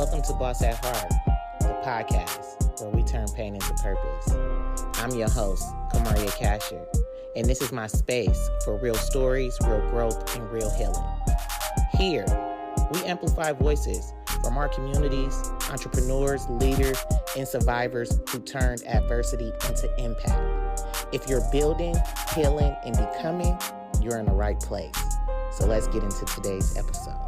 Welcome to Boss at Heart, the podcast where we turn pain into purpose. I'm your host, Kamaria Casher, and this is my space for real stories, real growth, and real healing. Here, we amplify voices from our communities, entrepreneurs, leaders, and survivors who turned adversity into impact. If you're building, healing, and becoming, you're in the right place. So let's get into today's episode.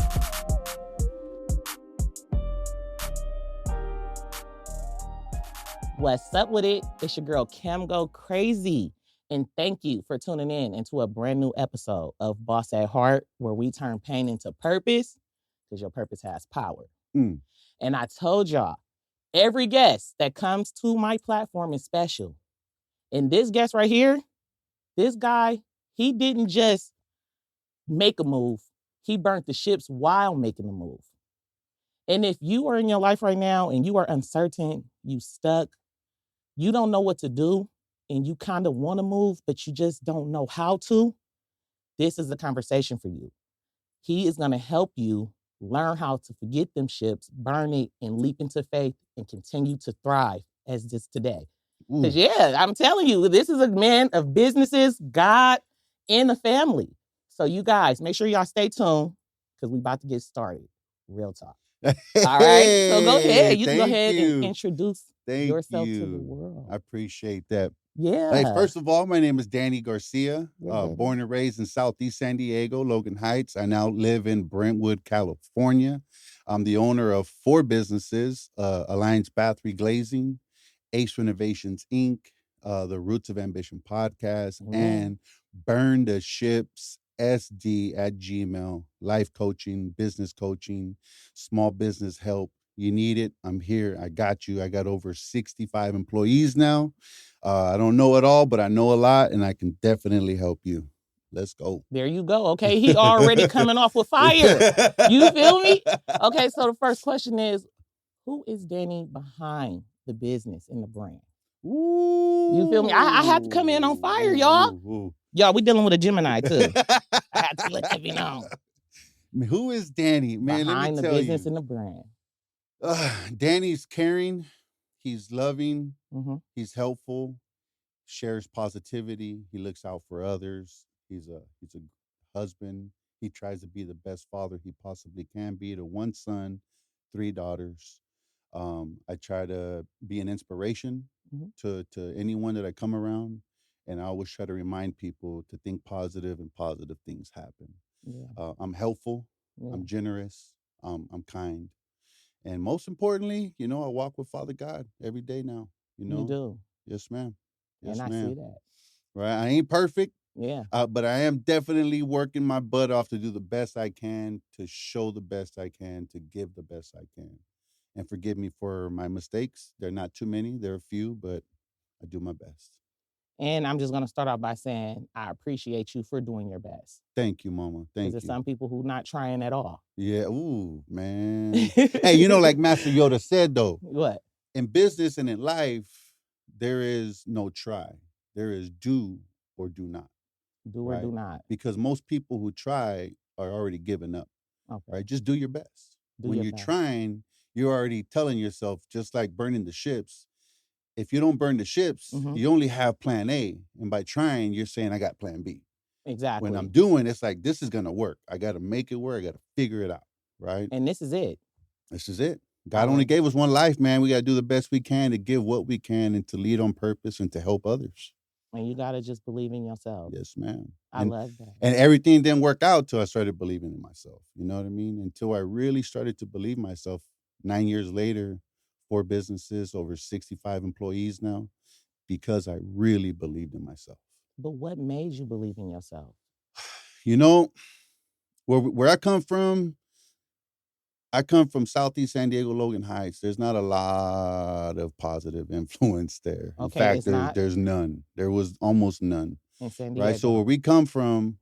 What's up with it? It's your girl, Kim Go Crazy. And thank you for tuning in into a brand new episode of Boss at Heart, where we turn pain into purpose, because your purpose has power. And I told y'all, every guest that comes to my platform is special. And this guest right here, this guy, he didn't just make a move. He burnt the ships while making the move. And if you are in your life right now and you are uncertain, you stuck, you don't know what to do, and you kind of want to move, but you just don't know how to, this is the conversation for you. He is going to help you learn how to forget them ships, burn it, and leap into faith and continue to thrive as this today. Because I'm telling you, this is a man of businesses, God, and a family. So you guys, make sure y'all stay tuned because we about to get started. Real talk. All right. So go ahead. You can go ahead and introduce yourself to the world. I appreciate that. Yeah. Hey, first of all, my name is Danny Garcia, born and raised in Southeast San Diego, Logan Heights. I now live in Brentwood, California. I'm the owner of 4 businesses, Alliance Bath Reglazing, Ace Renovations, Inc., the Roots of Ambition podcast, and Burn the Ships SD@gmail, life coaching, business coaching, small business help. You need it, I'm here. I got you. I got over 65 employees now. I don't know it all, but I know a lot, and I can definitely help you. Let's go. There you go. Okay, he already coming off with fire. You feel me? Okay, so the first question is, who is Danny behind the business and the brand? Ooh. You feel me? I had to come in on fire, y'all. Ooh. Y'all, we dealing with a Gemini, too. I had to let that be known. Who is Danny? Man, behind let me the tell business you. and the brand. Danny's caring. He's loving. Mm-hmm. He's helpful. Shares positivity. He looks out for others. He's a husband. He tries to be the best father he possibly can be to 1 son, 3 daughters. I try to be an inspiration to anyone that I come around, and I always try to remind people to think positive, and positive things happen. Yeah. I'm helpful. Yeah. I'm generous. I'm kind. And most importantly, I walk with Father God every day now. You do. Yes, ma'am. Yes, and I ma'am. see that. Right. I ain't perfect. Yeah. But I am definitely working my butt off to do the best I can, to show the best I can, to give the best I can. And forgive me for my mistakes. They're not too many. They're a few, but I do my best. And I'm just going to start out by saying I appreciate you for doing your best. Thank you, Mama. Thank you. Because there's some people who not trying at all. Yeah. Ooh, man. Hey, like Master Yoda said, though. What? In business and in life, there is no try. There is do or do not. Do or do not. Because most people who try are already giving up. Okay. Right? Just do your best. When you're trying, you're already telling yourself, just like burning the ships, if you don't burn the ships, you only have plan A. And by trying, you're saying, I got plan B. Exactly. When I'm doing, it's like, this is going to work. I got to make it work. I got to figure it out. Right? And this is it. This is it. God only gave us one life, man. We got to do the best we can to give what we can and to lead on purpose and to help others. And you got to just believe in yourself. Yes, ma'am. I love that. And everything didn't work out till I started believing in myself. You know what I mean? Until I really started to believe myself. 9 years later, 4 businesses, over 65 employees now, because I really believed in myself. But what made you believe in yourself? Where I come from Southeast San Diego, Logan Heights. There's not a lot of positive influence there. Okay, in fact, there's none. There was almost none. In San Diego. Right? So where we come from,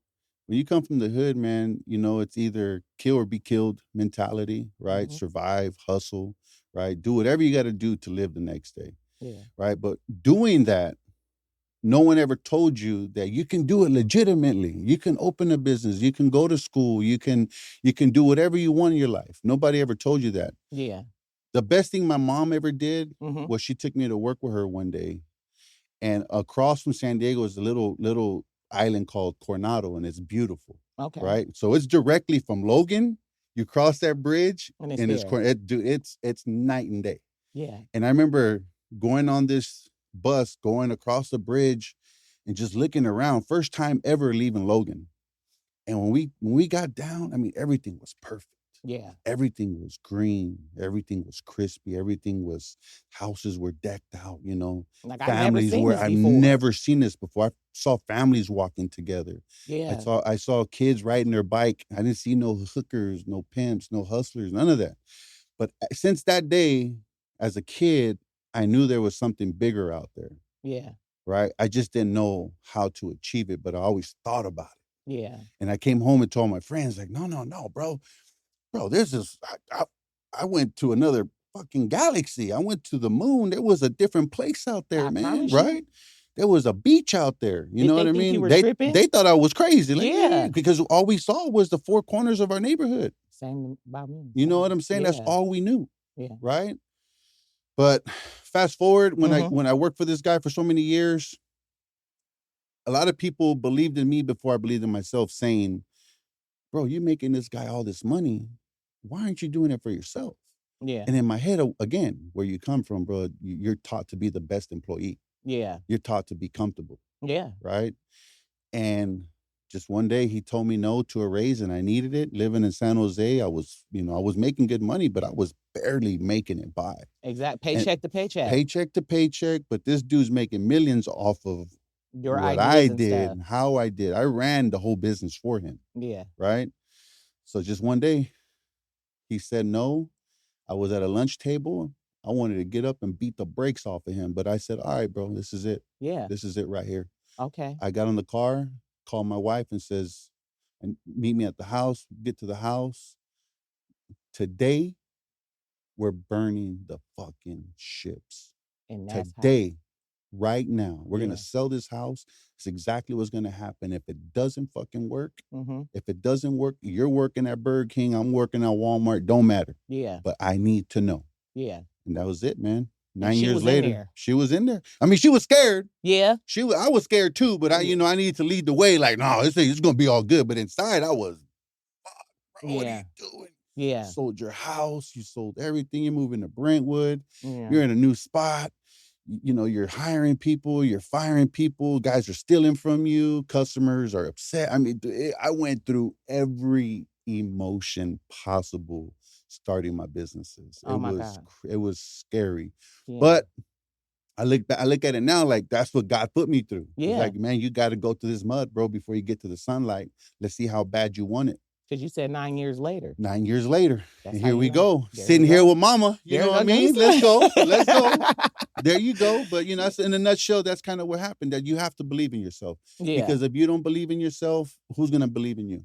when you come from the hood, man, it's either kill or be killed mentality, right? Survive, hustle, right? Do whatever you got to do to live the next day. Yeah. Right? But doing that, no one ever told you that you can do it legitimately. You can open a business. You can go to school. You can do whatever you want in your life. Nobody ever told you that. Yeah. The best thing my mom ever did Mhm. was she took me to work with her one day, and across from San Diego is a little island called Coronado, and it's beautiful. Okay. Right, so it's directly from Logan. You cross that bridge, And it's and there. it's night and day. Yeah. And I remember going on this bus, going across the bridge, and just looking around. First time ever leaving Logan. And when we got down, I mean, everything was perfect. Yeah. Everything was green. Everything was crispy. Everything was, houses were decked out, you know. Like, I've never Families seen were, this I've before. never seen this before. I saw families walking together. Yeah. I saw kids riding their bike. I didn't see no hookers, no pimps, no hustlers, none of that. But since that day, as a kid, I knew there was something bigger out there, Yeah. right? I just didn't know how to achieve it, but I always thought about it. Yeah. And I came home and told my friends, like, no, bro, this is, I went to another fucking galaxy. I went to the moon. There was a different place out there, I man, promise right? you. There was a beach out there. You Did know they what I think you mean? were tripping? They thought I was crazy. Like, Yeah. because all we saw was the four corners of our neighborhood. Same about me. You know what I'm saying? That's Yeah. all we knew. Yeah. Right. But fast forward, when Mhm. I worked for this guy for so many years, a lot of people believed in me before I believed in myself, saying, bro, you're making this guy all this money. Why aren't you doing it for yourself? Yeah. And in my head, again, where you come from, bro, you're taught to be the best employee. Yeah. You're taught to be comfortable. Yeah. Right. And just one day he told me no to a raise, and I needed it. Living in San Jose, I was making good money, but I was barely making it by. Exactly. Paycheck to paycheck. Paycheck to paycheck. But this dude's making millions off of your what ideas I and did stuff. and how I did. I ran the whole business for him. Yeah. Right. So just one day he said no. I was at a lunch table. I wanted to get up and beat the brakes off of him. But I said, all right, bro, this is it. Yeah. This is it right here. Okay. I got in the car, called my wife and says, and meet me at the house, get to the house. Today, we're burning the fucking ships. And that's Today, right now, we're Yeah. gonna sell this house. It's exactly what's gonna happen. If it doesn't fucking work, Mm-hmm. if it doesn't work, you're working at Burger King, I'm working at Walmart, don't matter. Yeah. But I need to know. Yeah. And that was it, man. And 9 she years was in later, there. she was in there. I mean, she was scared. Yeah. I was scared too, but I needed to lead the way. Like, no, it's gonna be all good. But inside, I was, fuck, bro, what are you doing? Yeah. You sold your house, you sold everything. You're moving to Brentwood. Yeah. You're in a new spot. You know, you're hiring people, you're firing people. Guys are stealing from you. Customers are upset. I mean, I went through every emotion possible starting my businesses. Oh my God. It was scary, Yeah. but I look at it now like that's what God put me through. Yeah. He's like, man, you got to go through this mud, bro, before you get to the sunlight. Let's see how bad you want it. Because you said 9 years later. 9 years later, That's and how here you we know. go, There sitting we here go. with Mama. You There know you what I go, mean? Lisa. Let's go. There you go. But that's in a nutshell. That's kind of what happened. That you have to believe in yourself. Yeah. Because if you don't believe in yourself, who's gonna believe in you?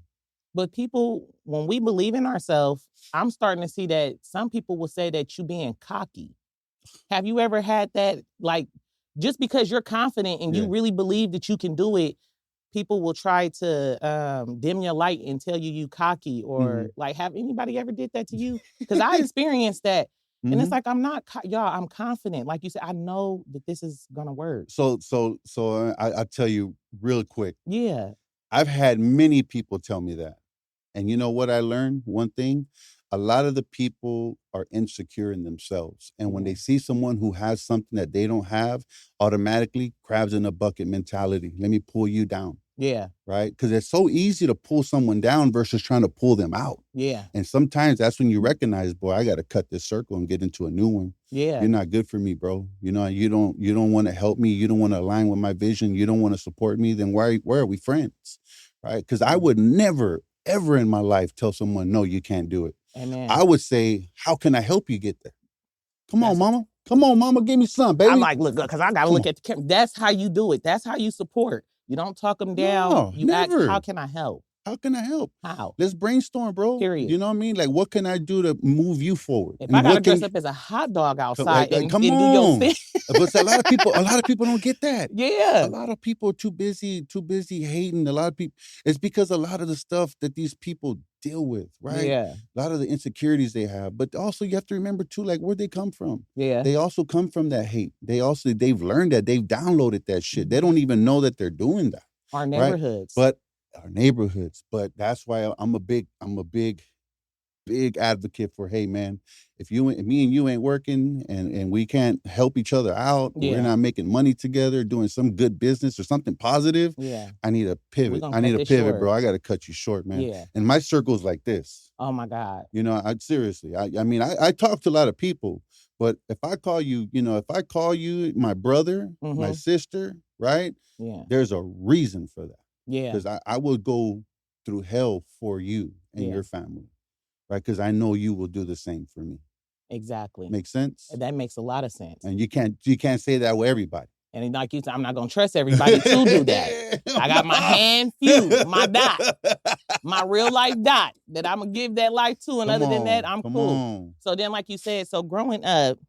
But people, when we believe in ourselves, I'm starting to see that some people will say that you being cocky. Have you ever had that? Like, just because you're confident and you really believe that you can do it, people will try to dim your light and tell you cocky, or like, have anybody ever did that to you? Because I experienced that. And it's like, I'm not, y'all, I'm confident. Like you said, I know that this is gonna work. So I'll tell you real quick. Yeah. I've had many people tell me that. And you know what I learned? One thing, a lot of the people are insecure in themselves. And when they see someone who has something that they don't have, automatically crabs in a bucket mentality. Let me pull you down. Yeah. Right? Because it's so easy to pull someone down versus trying to pull them out. Yeah. And sometimes that's when you recognize, boy, I got to cut this circle and get into a new one. Yeah. You're not good for me, bro. You know, you don't want to help me. You don't want to align with my vision. You don't want to support me. Then why are we friends? Right? Because I would never, ever in my life tell someone, no, you can't do it. Amen. I would say, how can I help you get there? Come on, mama. Come on, mama. Give me some, baby. I'm like, look, because I got to look at the camera. That's how you do it. That's how you support. You don't talk them down. No, you never. ask, how can I help? How can I help? How? Let's brainstorm, bro. Period. You know what I mean? Like, what can I do to move you forward? If I got to dress up as a hot dog outside and come do on. your thing. But a lot of people don't get that. Yeah. A lot of people are too busy hating. A lot of people, it's because a lot of the stuff that these people deal with, right? Yeah. A lot of the insecurities they have. But also you have to remember too, like where they come from. Yeah. They also come from that hate. They've learned that. They've downloaded that shit. They don't even know that they're doing that. Our neighborhoods. Right? But our neighborhoods. But that's why I'm a big advocate for, hey man, if me and you ain't working and we can't help each other out, we're not making money together, doing some good business or something positive. Yeah. I need a pivot. Bro. I got to cut you short, man. Yeah. And my circle's like this. Oh my God. You know, I talk to a lot of people, but if I call you, my brother, my sister, right? Yeah. There's a reason for that. Yeah. Because I would go through hell for you and your family. Right, because I know you will do the same for me. Exactly. Makes sense? That makes a lot of sense. And you can't say that with everybody. And like you said, I'm not gonna trust everybody to do that. I got my hand few, my dot, my real life dot that I'm gonna give that life to. And other than that, I'm cool. So then, like you said, so growing up,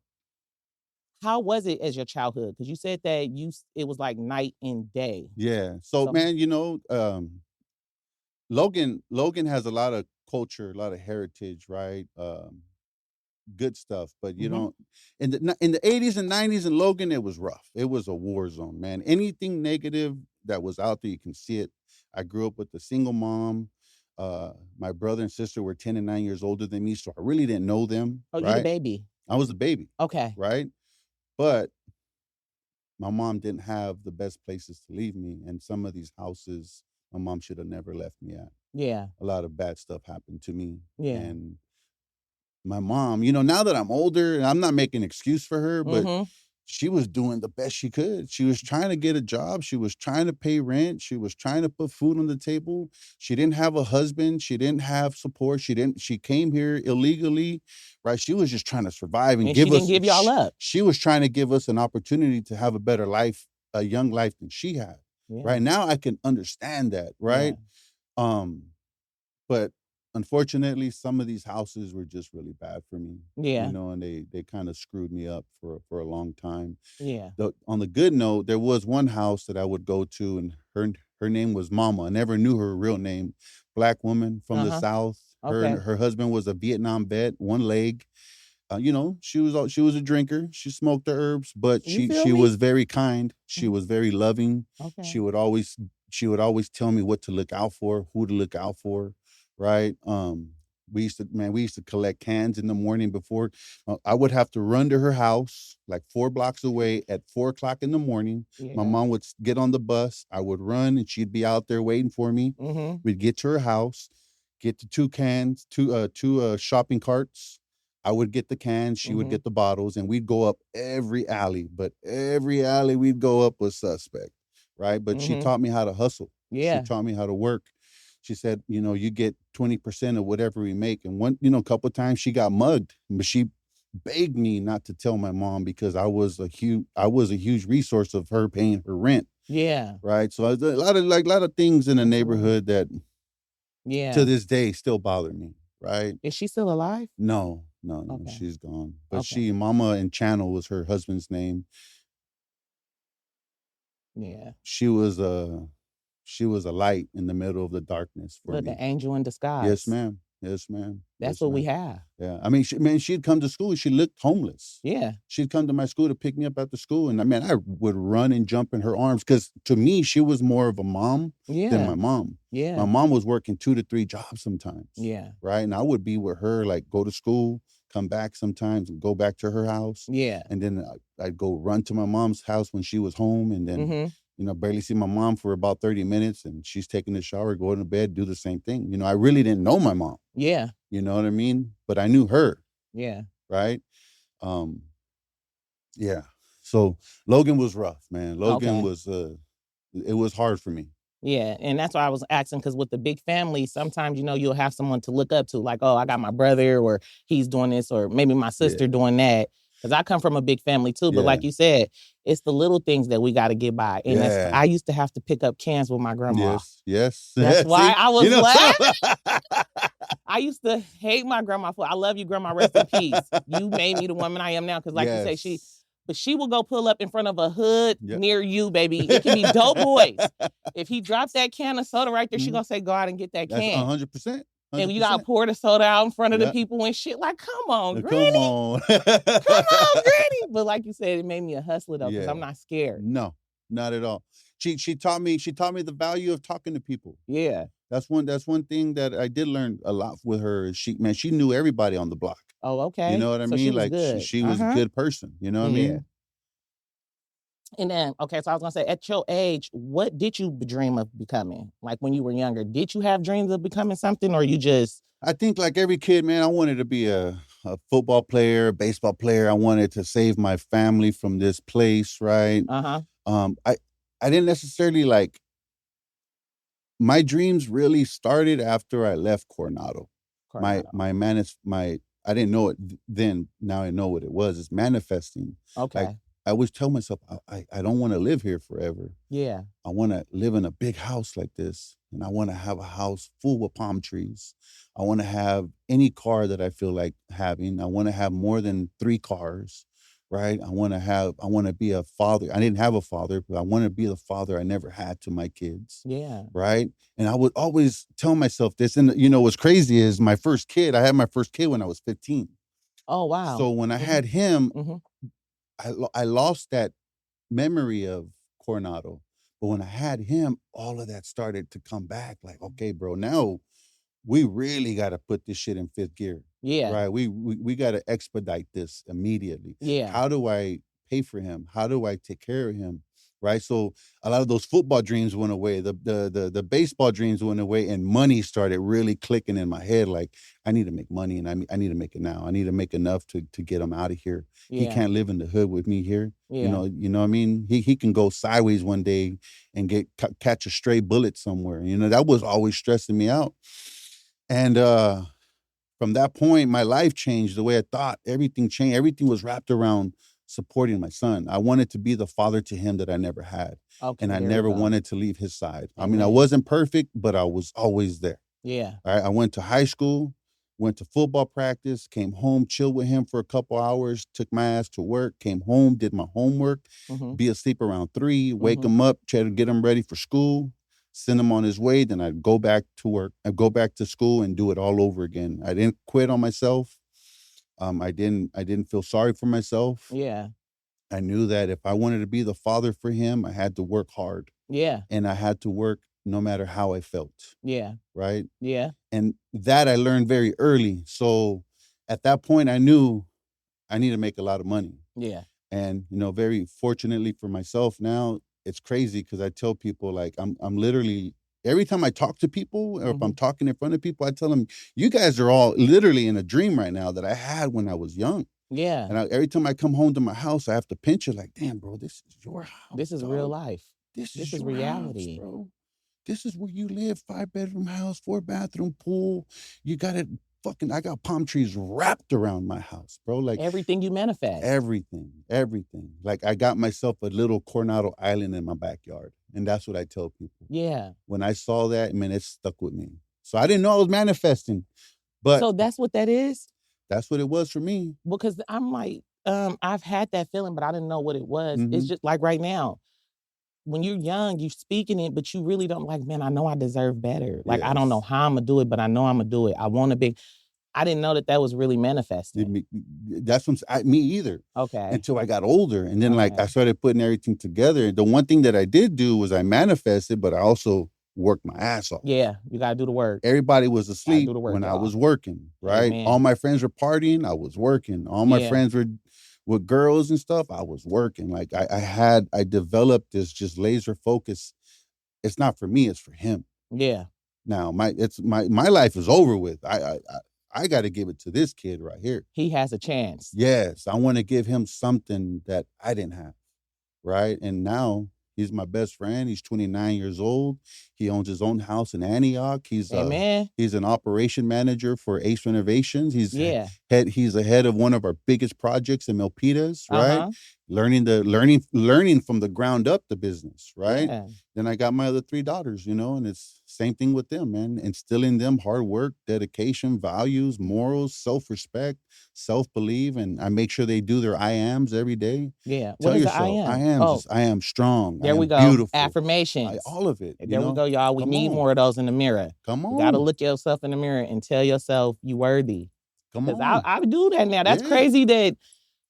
how was it as your childhood? Because you said that it was like night and day. Yeah. So man, Logan has a lot of culture, a lot of heritage, right? Good stuff, but you know, in the 80s and 90s in Logan, it was rough. It was a war zone, man. Anything negative that was out there, you can see it. I grew up with a single mom. My brother and sister were 10 and 9 years older than me, so I really didn't know them. Oh, you're the baby. I was the baby. Okay. Right? But my mom didn't have the best places to leave me, and some of these houses my mom should have never left me at. Yeah. A lot of bad stuff happened to me. Yeah. And my mom, now that I'm older, and I'm not making an excuse for her, but she was doing the best she could. She was trying to get a job. She was trying to pay rent. She was trying to put food on the table. She didn't have a husband. She didn't have support. She came here illegally, right? She was just trying to survive and didn't give y'all up. She was trying to give us an opportunity to have a better life, a young life than she had. Yeah. Right now I can understand that, right? Yeah. But unfortunately, some of these houses were just really bad for me. Yeah. And they kind of screwed me up for a long time. Yeah. On the good note, there was one house that I would go to, and her name was Mama. I never knew her real name. Black woman from the South. Her husband was a Vietnam vet, one leg. She was a drinker. She smoked the herbs, but she was very kind. She was very loving. Okay. She would always tell me what to look out for, who to look out for. Right. We used to collect cans in the morning before. I would have to run to her house like 4 blocks away at 4 o'clock in the morning. Yeah. My mom would get on the bus. I would run and she'd be out there waiting for me. We'd get to her house, get the 2 cans, two shopping carts. I would get the cans, she would get the bottles, and we'd go up every alley. But every alley we'd go up was suspect, right? But she taught me how to hustle. Yeah. She taught me how to work. She said, you get 20% of whatever we make. And a couple of times she got mugged, but she begged me not to tell my mom because I was a huge resource of her paying her rent. Yeah. Right. So a lot of things in the neighborhood that to this day still bother me. Right. Is she still alive? No, okay. She's gone. But Mama and Channel was her husband's name. Yeah. She was a light in the middle of the darkness for me. The angel in disguise. Yes, ma'am. Yes, ma'am. That's what we have. Yeah. I mean, she'd come to school. She looked homeless. Yeah. She'd come to my school to pick me up after school. And I would run and jump in her arms because to me, she was more of a mom than my mom. Yeah. My mom was working 2 to 3 jobs sometimes. Yeah. Right. And I would be with her, like go to school, come back sometimes and go back to her house. Yeah. And then I'd go run to my mom's house when she was home. And then barely see my mom for about 30 minutes and she's taking a shower, going to bed, do the same thing. I really didn't know my mom. Yeah. You know what I mean? But I knew her. Yeah. Right? Yeah. So Logan was rough, man. Logan was, it was hard for me. Yeah. And that's why I was asking, because with the big family, sometimes, you'll have someone to look up to, like, oh, I got my brother or he's doing this or maybe my sister doing that. Because I come from a big family too, but like you said, it's the little things that we got to get by. And I used to have to pick up cans with my grandma. Yes. That's why I was laughing. I used to hate my grandma. I love you, Grandma. Rest in peace. You made me the woman I am now. Because like you say, she will go pull up in front of a hood near you, baby. It can be dope boys. If he drops that can of soda right there, she gonna say, go out and get that can. 100%. And you gotta pour the soda out in front of the people and shit. Like, come on, Granny. Come on. Come on, Granny. But like you said, it made me a hustler though, because I'm not scared. No, not at all. She taught me the value of talking to people. Yeah. That's one thing that I did learn a lot with her. She knew everybody on the block. Oh, okay. You know what I mean? She was like good. she was a good person. You know what I mean? And then, okay, so I was gonna say, at your age, what did you dream of becoming? Like when you were younger, did you have dreams of becoming something, or you just? I think like every kid, man, I wanted to be a football player, a baseball player. I wanted to save my family from this place, right? I didn't necessarily like. My dreams really started after I left Coronado. My I didn't know it then. Now I know what it was. It's manifesting. Okay. Like, I always tell myself, I don't want to live here forever. Yeah. I want to live in a big house like this. And I want to have a house full with palm trees. I want to have any car that I feel like having. I want to have more than 3 cars, right? I want to be a father. I didn't have a father, but I want to be the father I never had to my kids. Yeah. Right. And I would always tell myself this. And, what's crazy is I had my first kid when I was 15. Oh, wow. So when I had him, I lost that memory of Coronado. But when I had him, all of that started to come back. Like, okay, bro, now we really got to put this shit in 5th gear. Yeah. Right. We got to expedite this immediately. Yeah. How do I pay for him? How do I take care of him? Right. So a lot of those football dreams went away. The baseball dreams went away, and money started really clicking in my head. Like, I need to make money, and I need to make it now. I need to make enough to get him out of here. Yeah. He can't live in the hood with me here. Yeah. You know what I mean? He can go sideways one day and catch a stray bullet somewhere. That was always stressing me out. And from that point, my life changed the way I thought. Everything changed. Everything was wrapped around supporting my son. I wanted to be the father to him that I never had. Okay, and I never wanted to leave his side. I mean, I wasn't perfect, but I was always there. Yeah. All right. I went to high school, went to football practice, came home, chilled with him for a couple hours, took my ass to work, came home, did my homework, be asleep around 3, wake him up, try to get him ready for school, send him on his way. Then I'd go back to work. I'd go back to school and do it all over again. I didn't quit on myself. I didn't feel sorry for myself. Yeah. I knew that if I wanted to be the father for him, I had to work hard. Yeah. And I had to work no matter how I felt. Yeah. Right? Yeah. And that I learned very early. So at that point, I knew I need to make a lot of money. Yeah. And, very fortunately for myself now, it's crazy because I tell people, like, I'm literally, every time I talk to people, or if I'm talking in front of people, I tell them, you guys are all literally in a dream right now that I had when I was young. Yeah. And every time I come home to my house, I have to pinch it like, damn, bro, this is your house. This is real life. This is reality. House, bro. This is where you live. 5-bedroom house, 4-bathroom pool. You got it. I got palm trees wrapped around my house, bro. Like, everything you manifest. Everything. Like, I got myself a little Coronado Island in my backyard. And that's what I tell people. Yeah. When I saw that, man, it stuck with me. So I didn't know I was manifesting. But so that's what that is? That's what it was for me. Because I'm like, I've had that feeling, but I didn't know what it was. It's just like right now. When you're young, you're speaking it, but you really don't like, man, I know I deserve better. Like, yes. I don't know how I'm going to do it, but I know I'm going to do it. I want to be. I didn't know that was really manifesting. That's me either. Okay. Until I got older. And then I started putting everything together. The one thing that I did do was I manifested, but I also worked my ass off. Yeah, you got to do the work. Everybody was asleep when I was working, right? Amen. All my friends were partying, I was working. All my friends were with girls and stuff, I was working. Like, I developed this just laser focus. It's not for me, it's for him. Yeah. Now my life is over with. I got to give it to this kid right here. He has a chance. Yes. I want to give him something that I didn't have. Right. And now he's my best friend. He's 29 years old. He owns his own house in Antioch. He's an operation manager for Ace Renovations. He's the head of one of our biggest projects in Milpitas, right? learning from the ground up the business, right? Yeah. Then I got my other three daughters, and it's same thing with them, man. Instilling them hard work, dedication, values, morals, self-respect, self-belief, and I make sure they do their I ams every day. Yeah. What Tell is the I yourself, I am? am Oh, just I am strong, I there we am go. beautiful. Affirmations. All of it, There we go, y'all. We Come need on. more of those in the mirror. Come You got to on. look yourself in the mirror and tell yourself you worthy. Come Because on. I do that now. That's Yeah. crazy that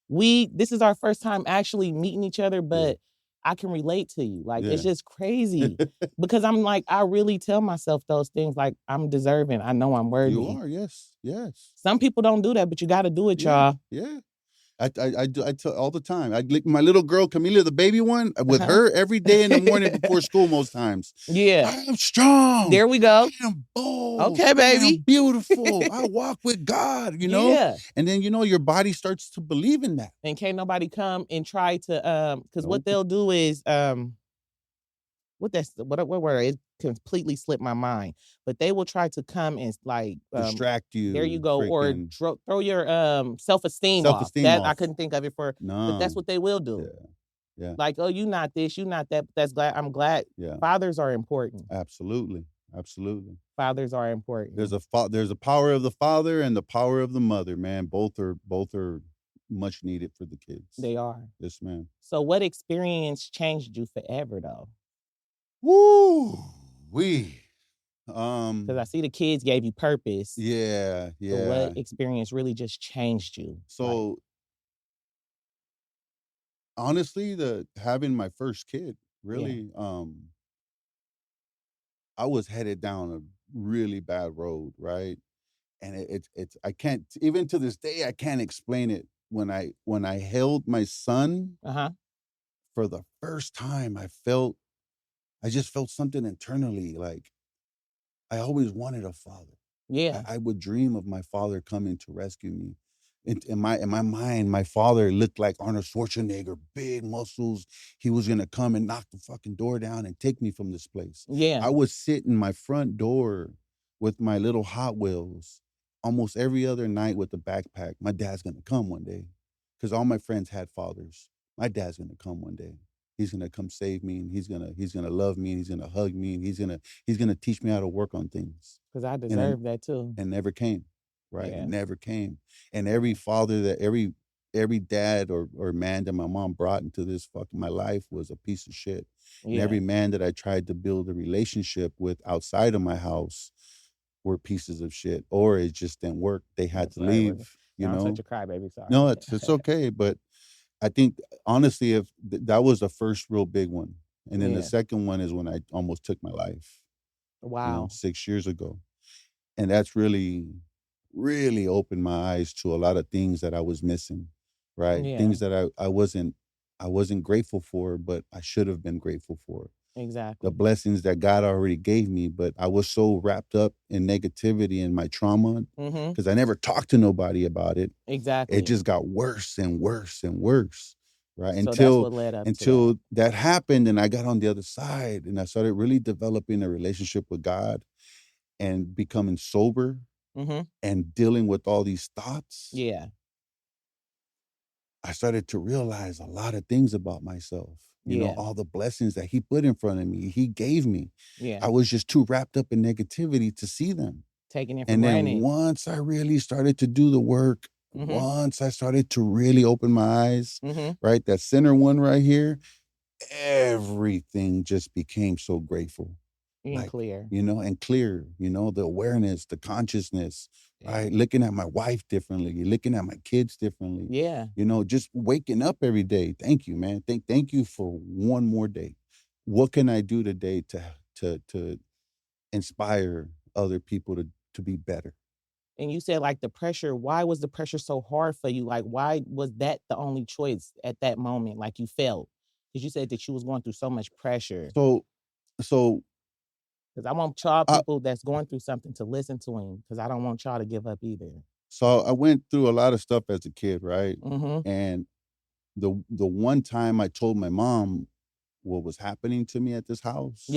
this is our first time actually meeting each other, but I can relate to you. Like, it's Yeah. just crazy because I'm like, I really tell myself those things like I'm deserving. I know I'm worthy. You are, yes. Some people don't do that, but you got to do it, y'all. Yeah. I tell all the time. I like my little girl Camila, the baby one, with her every day in the morning before school most times. Yeah. I am strong. There we go. I am bold. Okay, baby. I am beautiful. I walk with God, Yeah. And then your body starts to believe in that. And can't nobody come and try to because what Nope. they'll do is what word? It completely slipped my mind. But they will try to come and like Distract you. there you go, or freaking throw your self-esteem off. That I couldn't think of it for, but that's what they will do. Yeah. Like, oh, you not this, you not that. But I'm glad. Yeah. Fathers are important. Absolutely. Fathers are important. There's a power of the father and the power of the mother, man. Both are much needed for the kids. They are. Yes, ma'am. So what experience changed you forever though? Woo! Because I see the kids gave you purpose. Yeah. So what experience really just changed you? So honestly, having my first kid really, I was headed down a really bad road, right? And it's I can't, even to this day I can't explain it. When I held my son for the first time, I just felt something internally, like I always wanted a father. Yeah. I would dream of my father coming to rescue me. In my mind, my father looked like Arnold Schwarzenegger, big muscles. He was gonna come and knock the fucking door down and take me from this place. Yeah. I would sit in my front door with my little Hot Wheels almost every other night with the backpack. My dad's gonna come one day, because all my friends had fathers. My dad's gonna come one day. He's gonna come save me, and he's gonna love me, and he's gonna hug me, and he's gonna teach me how to work on things. Because I deserve that too. And never came, right? Yeah. It never came. And every father that every dad or man that my mom brought into this fucking my life was a piece of shit. And every man that I tried to build a relationship with outside of my house were pieces of shit, or it just didn't work. They had to leave. I'm such a crybaby. Sorry. No, it's okay. But I think honestly, if that was the first real big one, and then the second one is when I almost took my life. Wow. 6 years ago, and that's really opened my eyes to a lot of things that I was missing, right? Yeah. Things that I wasn't grateful for, but I should have been grateful for. Exactly. The blessings that God already gave me, but I was so wrapped up in negativity and my trauma because I never talked to nobody about it. Exactly. It just got worse and worse and worse, right? So that's what led up until that happened, and I got on the other side, and I started really developing a relationship with God and becoming sober and dealing with all these thoughts. Yeah. I started to realize a lot of things about myself. All the blessings that he put in front of me, he gave me. Yeah. I was just too wrapped up in negativity to see them. Taking it for granted. Then once I really started to do the work, once I started to really open my eyes, right, that center one right here, everything just became so grateful. Clear. And clear, the awareness, the consciousness, right? Looking at my wife differently, looking at my kids differently. Yeah. Just waking up every day. Thank you, man. Thank you for one more day. What can I do today to inspire other people to be better? And you said like the pressure, why was the pressure so hard for you? Like, why was that the only choice at that moment? Like you felt, because you said that you was going through so much pressure. So because I want y'all people that's going through something to listen to him, because I don't want y'all to give up either. So I went through a lot of stuff as a kid, right? And the one time I told my mom what was happening to me at this house,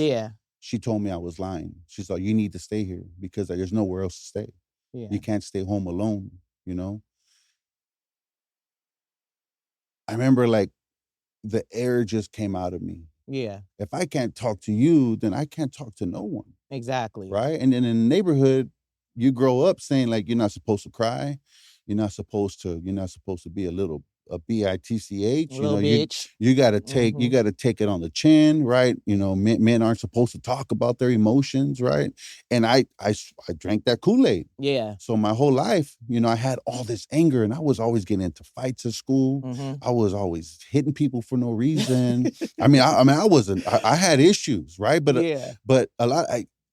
she told me I was lying. She's like, you need to stay here because there's nowhere else to stay. You can't stay home alone, I remember like the air just came out of me. Yeah. If I can't talk to you, then I can't talk to no one. Exactly. Right. And then in the neighborhood, you grow up saying like you're not supposed to cry. You're not supposed to be a bitch. Little bitch. You gotta take it on the chin, right? Men aren't supposed to talk about their emotions, right? And I drank that Kool-Aid. Yeah. So my whole life, I had all this anger and I was always getting into fights at school. I was always hitting people for no reason. I had issues, right? Yeah. But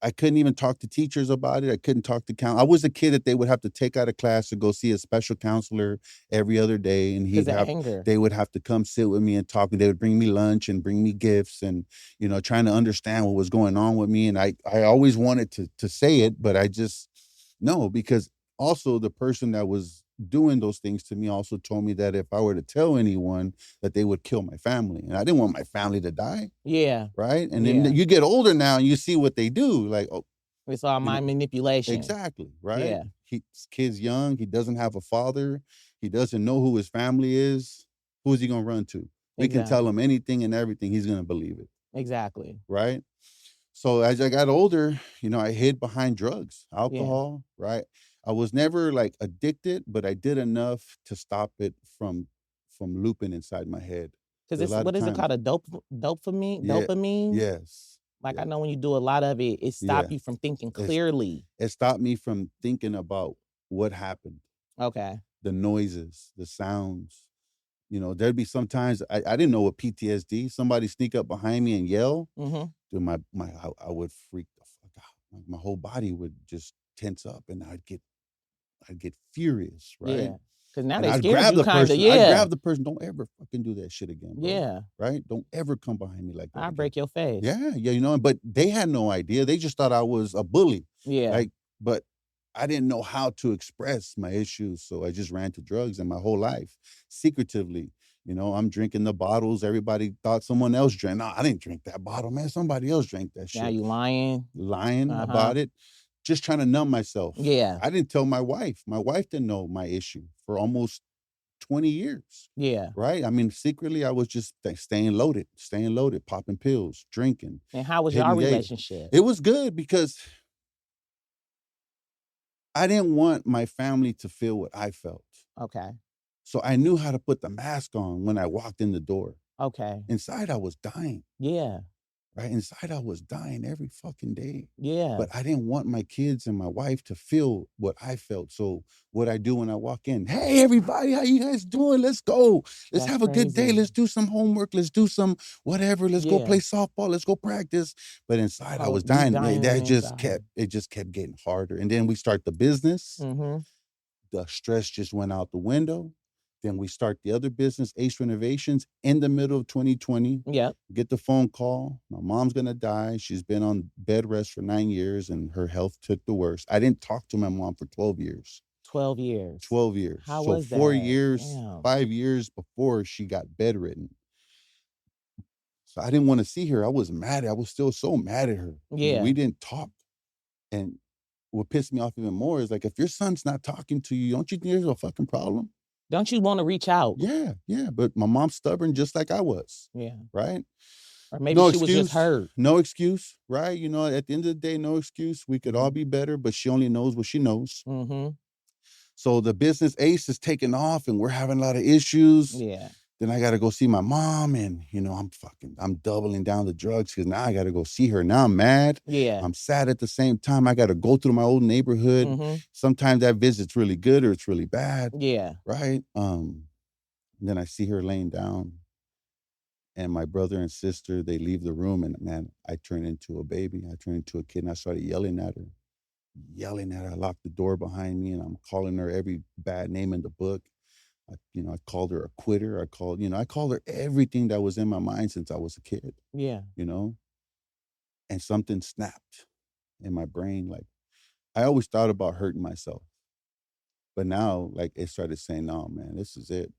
I couldn't even talk to teachers about it. I couldn't talk to I was a kid that they would have to take out of class to go see a special counselor every other day, and Anger. they would have to come sit with me and talk, and they would bring me lunch and bring me gifts, and trying to understand what was going on with me. And I always wanted to say it, but I just no, because also the person that was doing those things to me also told me that if I were to tell anyone, that they would kill my family, and I didn't want my family to die. Yeah. Right. And then you get older now and you see what they do. Like, oh, it's all mind manipulation. Exactly. Right. Yeah. Kid's young. He doesn't have a father. He doesn't know who his family is. Who is he going to run to? We can tell him anything and everything. He's going to believe it. Exactly. Right. So as I got older, I hid behind drugs, alcohol. Yeah. Right. I was never like addicted, but I did enough to stop it from looping inside my head. Because it's what is it called? Dopamine? Yeah. Dopamine? Yes. Like I know when you do a lot of it, it stopped you from thinking clearly. It stopped me from thinking about what happened. Okay. The noises, the sounds. There'd be sometimes I didn't know what PTSD. Somebody sneak up behind me and yell. Mm-hmm. Dude, I would freak the fuck out. My whole body would just tense up, and I'd get furious, right? Yeah. Because now they scared you kind of. Yeah. I'd grab the person. Don't ever fucking do that shit again, bro. Yeah. Right? Don't ever come behind me like that. I'll break your face. Yeah. But they had no idea. They just thought I was a bully. Yeah. But I didn't know how to express my issues, so I just ran to drugs. And my whole life, secretively, I'm drinking the bottles. Everybody thought someone else drank. No, I didn't drink that bottle, man. Somebody else drank that shit. Now you lying about it. Just trying to numb myself. Yeah. I didn't tell my wife. My wife didn't know my issue for almost 20 years. Yeah. Right? I mean, secretly, I was just staying loaded, popping pills, drinking. And how was your relationship? It was good because I didn't want my family to feel what I felt. Okay. So I knew how to put the mask on when I walked in the door. Okay. Inside, I was dying. Yeah. Right? Inside, I was dying every fucking day. Yeah. But I didn't want my kids and my wife to feel what I felt. So what I do when I walk in, hey, everybody, how you guys doing? Let's go. Let's have a good day. Let's do some homework. Let's do some whatever. Let's go play softball. Let's go practice. But inside, I was dying. That just kept getting harder. And then we start the business. Mm-hmm. The stress just went out the window. Then we start the other business, Ace Renovations, in the middle of 2020. Yep. Get the phone call. My mom's going to die. She's been on bed rest for 9 years, and her health took the worst. I didn't talk to my mom for 12 years. 12 years. 12 years. How was that? 4 years, 5 years before she got bedridden. So I didn't want to see her. I was mad. I was still so mad at her. Yeah. We didn't talk. And what pissed me off even more is like, if your son's not talking to you, don't you think there's a fucking problem? Don't you want to reach out? Yeah. But my mom's stubborn just like I was. Yeah. Right? Or maybe she was just hurt. No excuse, right? At the end of the day, no excuse. We could all be better, but she only knows what she knows. Mm-hmm. So the business Ace is taking off and we're having a lot of issues. Yeah. Then I got to go see my mom and, I'm doubling down the drugs because now I got to go see her. Now I'm mad. Yeah. I'm sad at the same time. I got to go through my old neighborhood. Mm-hmm. Sometimes that visit's really good or it's really bad. Yeah. Right? Then I see her laying down and my brother and sister, they leave the room and, man, I turn into a baby. I turn into a kid and I started yelling at her. I locked the door behind me and I'm calling her every bad name in the book. I called her a quitter. I called her everything that was in my mind since I was a kid. Yeah. And something snapped in my brain. Like, I always thought about hurting myself. But now, like, it started saying, no, man, this is it.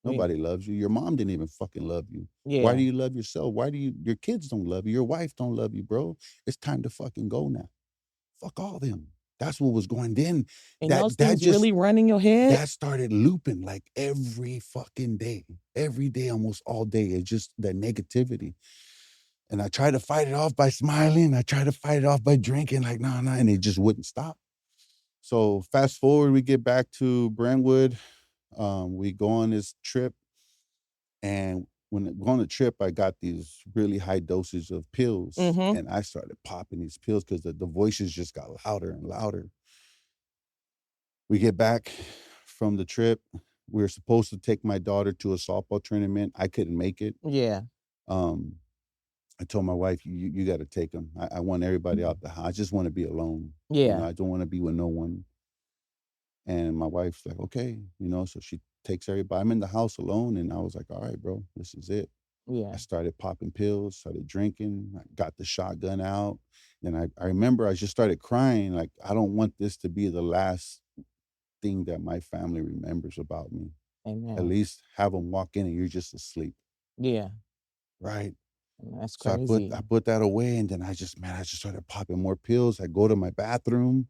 Nobody loves you. Your mom didn't even fucking love you. Yeah. Why do you love yourself? Your kids don't love you. Your wife don't love you, bro. It's time to fucking go now. Fuck all them. That's what was going. Then And that those that things just really run in your head? that started looping like every fucking day, every day, almost all day. It's just that negativity. And I tried to fight it off by smiling. I tried to fight it off by drinking, like, no, and it just wouldn't stop. So fast forward, we get back to Brentwood. We go on this trip, and when I go on the trip, I got these really high doses of pills, Mm-hmm. and I started popping these pills because the voices just got louder and louder. We get back from the trip. We were supposed to take my daughter to a softball tournament. I couldn't make it. Yeah. Um, I told my wife, you got to take him. I want everybody out the house. I just want to be alone. Yeah. I don't want to be with no one. And my wife's like, okay, so she takes everybody. I'm in the house alone, and I was like, all right, bro, this is it. Yeah. I started popping pills, started drinking. I got the shotgun out. And I remember I just started crying, like, I don't want this to be the last thing that my family remembers about me. Amen. At least have them walk in and you're just asleep. Yeah. Right. That's So crazy. I put that away, and then I just started popping more pills. I go to my bathroom,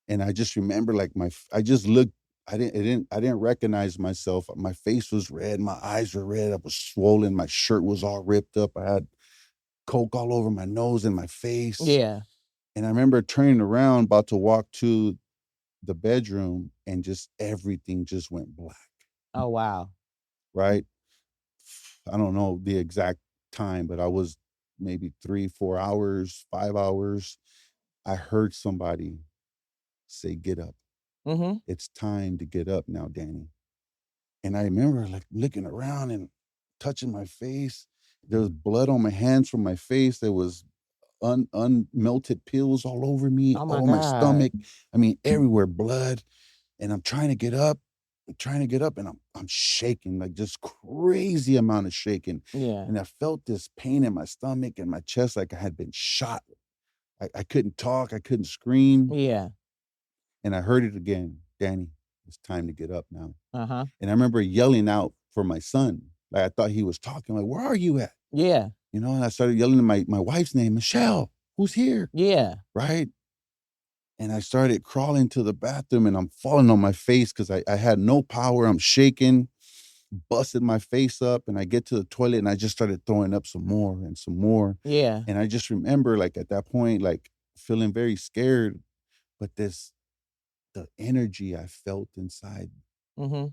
and I just remember, like, I just looked. I didn't recognize myself. My face was red. My eyes were red. I was swollen. My shirt was all ripped up. I had coke all over my nose and my face. Yeah. And I remember turning around, about to walk to the bedroom, and just everything just went black. Oh, wow. Right. I don't know the exact time, but I was maybe 3, 4 hours, 5 hours. I heard somebody say, "Get up. Mm-hmm. It's time to get up now, Danny." And I remember, like, looking around and touching my face. There was blood on my hands from my face. There was unmelted pills all over me, Oh, my all my God. stomach. I mean, everywhere blood. And I'm trying to get up. And I'm shaking, like, just crazy amount of shaking. Yeah. And I felt this pain in my stomach and my chest, like I had been shot. I couldn't talk, I couldn't scream. Yeah. And I heard it again, "Danny, it's time to get up now." Uh-huh. And I remember yelling out for my son. Like, I thought he was talking, like, "Where are you at?" Yeah. And I started yelling my wife's name, "Michelle, who's here?" Yeah. Right? And I started crawling to the bathroom, and I'm falling on my face because I had no power. I'm shaking, busted my face up, and I get to the toilet, and I just started throwing up some more and some more. Yeah. And I just remember, like, at that point, like, feeling very scared, but the energy I felt inside, Mm-hmm.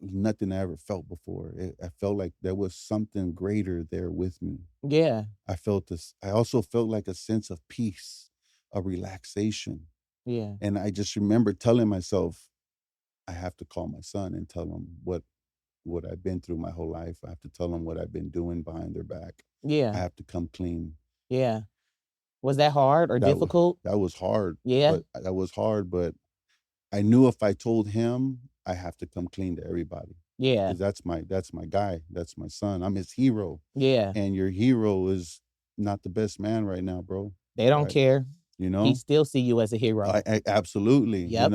nothing I ever felt before. I felt like there was something greater there with me. Yeah. I felt this. I also felt like a sense of peace, a relaxation. Yeah. And I just remember telling myself, I have to call my son and tell him what I've been through my whole life. I have to tell them what I've been doing behind their back. I Yeah. have to come clean. Yeah. Was that hard or difficult? That was hard. Yeah. But I knew if I told him, I have to come clean to everybody. Yeah. Because that's my guy. That's my son. I'm his hero. Yeah. And your hero is not the best man right now, bro. They don't Right? care. You know? He still see you as a hero. I absolutely. Yep.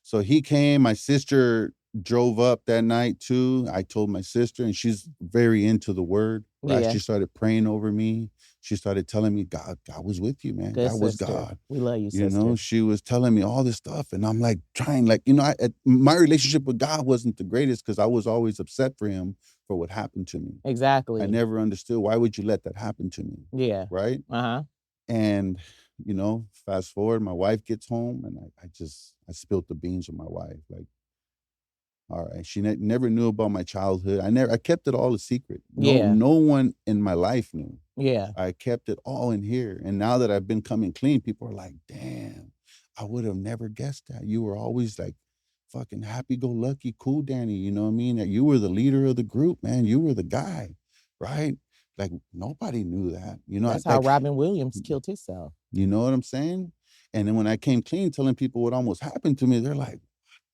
So he came. My sister drove up that night too. I told my sister, and she's very into the word. Right? Yeah. She started praying over me. She started telling me, God was with you, man. Good God was sister. God. We love you, sister. She was telling me all this stuff, and I'm like trying, like, my relationship with God wasn't the greatest because I was always upset for him for what happened to me. Exactly. I never understood, why would you let that happen to me? Yeah. Right? Uh-huh. And fast forward, my wife gets home, and I spilled the beans with my wife. Like, all right, she never knew about my childhood. I kept it all a secret. Yeah. No one in my life knew. Yeah. I kept it all in here. And now that I've been coming clean, people are like, damn, I would have never guessed that. You were always like fucking happy-go-lucky, cool Danny. You know what I mean? That you were the leader of the group, man. You were the guy, right? Like, nobody knew that. That's how Robin Williams killed himself. You know what I'm saying? And then when I came clean, telling people what almost happened to me, they're like,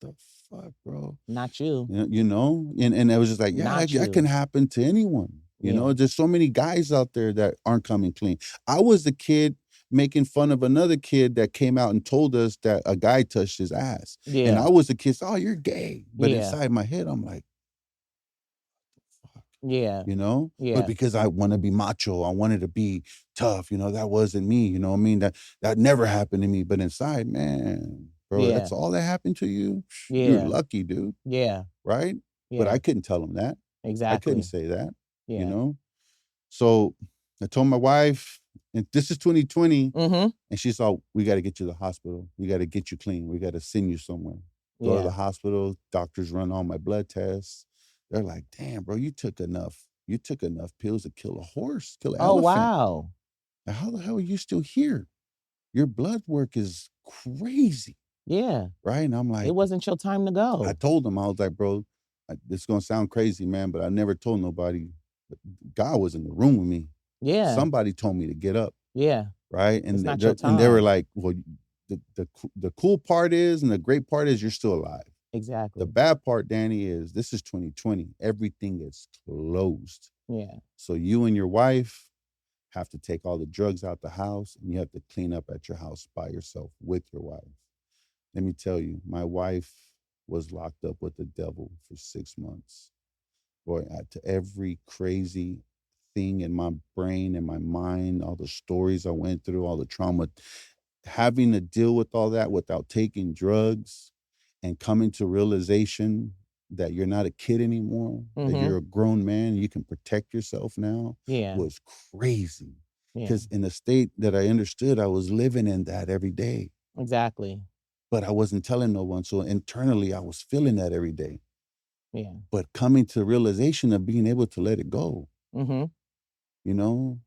what the fuck, bro? Not you. And I was just like, yeah, that can happen to anyone. There's so many guys out there that aren't coming clean. I was the kid making fun of another kid that came out and told us that a guy touched his ass. And I was the kid, oh, you're gay. But inside my head, I'm like, fuck. Yeah. You know? Yeah. But because I want to be macho, I wanted to be tough, you know, that wasn't me, you know what I mean? That never happened to me. But inside, man, bro, Yeah. that's all that happened to you. Yeah. You're lucky, dude. Yeah. Right? Yeah. But I couldn't tell him that. I Exactly. couldn't say that, Yeah. you know? So I told my wife, and this is 2020, Mm-hmm. and she saw, we got to get you to the hospital. We got to get you clean. We got to send you somewhere. Go to the hospital. Doctors run all my blood tests. They're like, damn, bro, you took enough pills to kill a horse, kill an elephant. Wow. Now, how the hell are you still here? Your blood work is crazy. Yeah. Right? And I'm like, it wasn't your time to go. I told them, I was like, bro, this is going to sound crazy, man, but I never told nobody. But God was in the room with me. Yeah. Somebody told me to get up. Yeah. Right? And, it's not your time. And they were like, well, the cool part is, and the great part is, you're still alive. Exactly. The bad part, Danny, is this is 2020. Everything is closed. Yeah. So you and your wife have to take all the drugs out the house, and you have to clean up at your house by yourself with your wife. Let me tell you, my wife was locked up with the devil for 6 months. Boy, to every crazy thing in my brain and my mind, all the stories I went through, all the trauma, having to deal with all that without taking drugs and coming to realization that you're not a kid anymore, that you're a grown man, you can protect yourself now, was crazy. Because in the state that I understood, I was living in that every day. Exactly. But I wasn't telling no one. So internally, I was feeling that every day. Yeah. But coming to realization of being able to let it go. Mm-hmm. You know,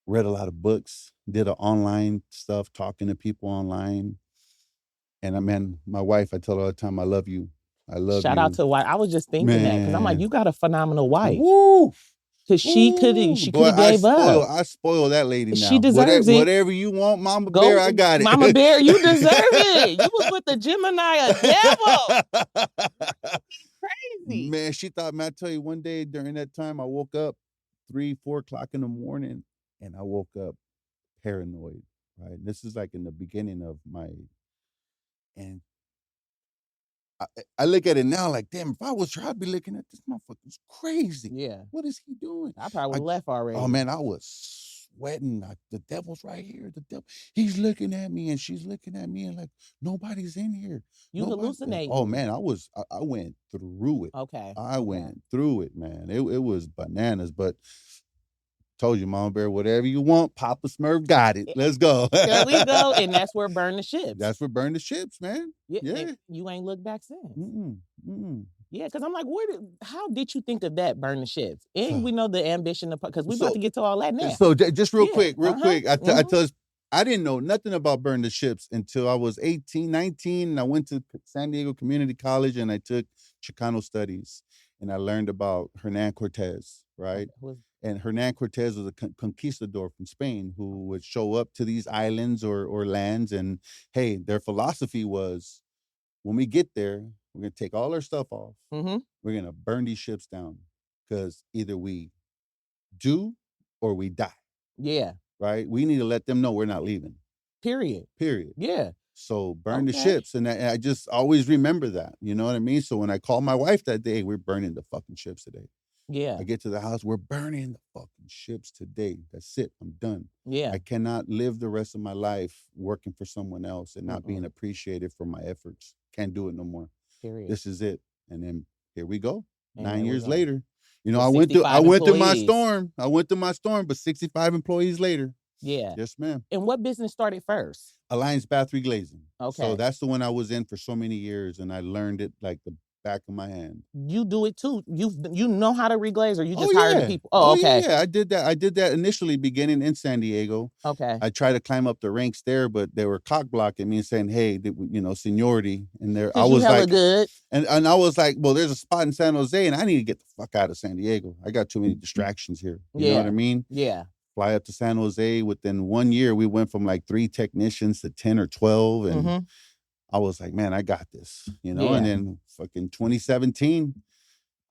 read a lot of books, did an online stuff, talking to people online. And man, my wife, I tell her all the time, I love you. I love Shout you. out to wife. I was just thinking that because I'm like, you got a phenomenal wife. Woo! Because she could have gave up. I spoil that lady now. She deserves it. Whatever you want, Mama Bear, I got it. Mama Bear, you deserve it. You was with the Gemini, a devil. Crazy. Man, she thought, man, I tell you, one day during that time, I woke up 3-4 o'clock in the morning, and I woke up paranoid, right? This is like in the beginning of my, and I look at it now like, damn, if I was her, I'd be looking at this motherfucker's crazy. Yeah. What is he doing? I probably would have left already. Oh, man, I was sweating. The devil's right here. The devil. He's looking at me, and she's looking at me, and like, nobody's in here. You hallucinate. Oh, man, I went through it. Okay. I went through it, man. It was bananas, but told you, Mama Bear, whatever you want, Papa Smurf got it. Let's go. There we go. And that's where burn the ships. That's where burn the ships, man. Yeah. You ain't looked back since. Yeah, because I'm like, how did you think of that, burn the ships? And we know the ambition, because we're about to get to all that now. So just real quick, I tell you, I didn't know nothing about burn the ships until I was 18, 19, and I went to San Diego Community College, and I took Chicano Studies, and I learned about Hernan Cortez, right? And Hernan Cortez was a conquistador from Spain who would show up to these islands or lands, and hey, their philosophy was, when we get there, we're going to take all our stuff off. We're going to burn these ships down, because either we do or we die. Yeah. Right? We need to let them know we're not leaving. Period. Yeah. So burn the ships. And I just always remember that. You know what I mean? So when I called my wife that day, we're burning the fucking ships today. Yeah. I get to the house, we're burning the fucking ships today. That's it. I'm done. Yeah. I cannot live the rest of my life working for someone else and not being appreciated for my efforts. Can't do it no more. Period. This is it. And then here we go. And 9 years later. You know, with I went through my storm. But 65 employees later. Yeah. Yes, ma'am. And what business started first? Alliance Bath Reglazing. Okay. So that's the one I was in for so many years, and I learned it like the back of my hand. You do it too. You know how to reglaze, or you just hire the people? Oh, okay. Yeah, I did that. I did that initially beginning in San Diego. Okay. I tried to climb up the ranks there, but they were cock blocking me and saying, "Hey, seniority." And there, I was like, good. And I was like, well, there's a spot in San Jose, and I need to get the fuck out of San Diego. I got too many distractions here. You know what I mean? Yeah. Fly up to San Jose. Within 1 year, we went from like 3 technicians to 10 or 12, and I was like, man, I got this, And then fucking 2017,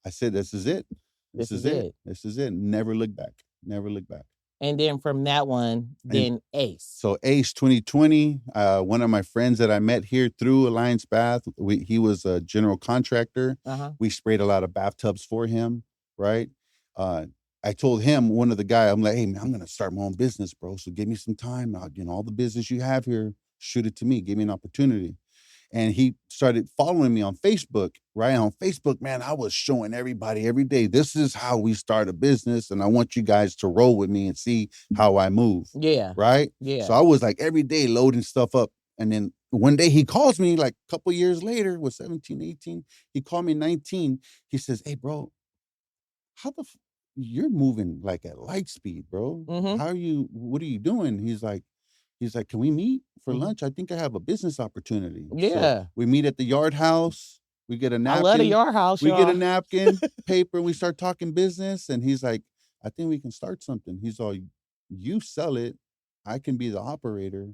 I said, this is it. This is it. This is it. Never look back. Never look back. And then from that one, then Ace. So Ace 2020, one of my friends that I met here through Alliance Bath, he was a general contractor. We sprayed a lot of bathtubs for him. right? I told him, one of the guy, I'm like, hey man, I'm gonna start my own business, bro. So give me some time. All the business you have here, shoot it to me. Give me an opportunity. And he started following me on Facebook, right? On Facebook, man, I was showing everybody every day, this is how we start a business. And I want you guys to roll with me and see how I move. Yeah. Right. Yeah. So I was like every day loading stuff up. And then one day he calls me like a couple years later, was 17, 18. He called me 19. He says, hey, bro, you're moving like at light speed, bro. Mm-hmm. What are you doing? He's like, can we meet for Mm-hmm. lunch? I think I have a business opportunity. So Yeah. we meet at the yard house. We get a I love the napkin. yard house, We get a y'all. napkin, paper, and we start talking business. And he's like, I think we can start something. He's all, you sell it. I can be the operator.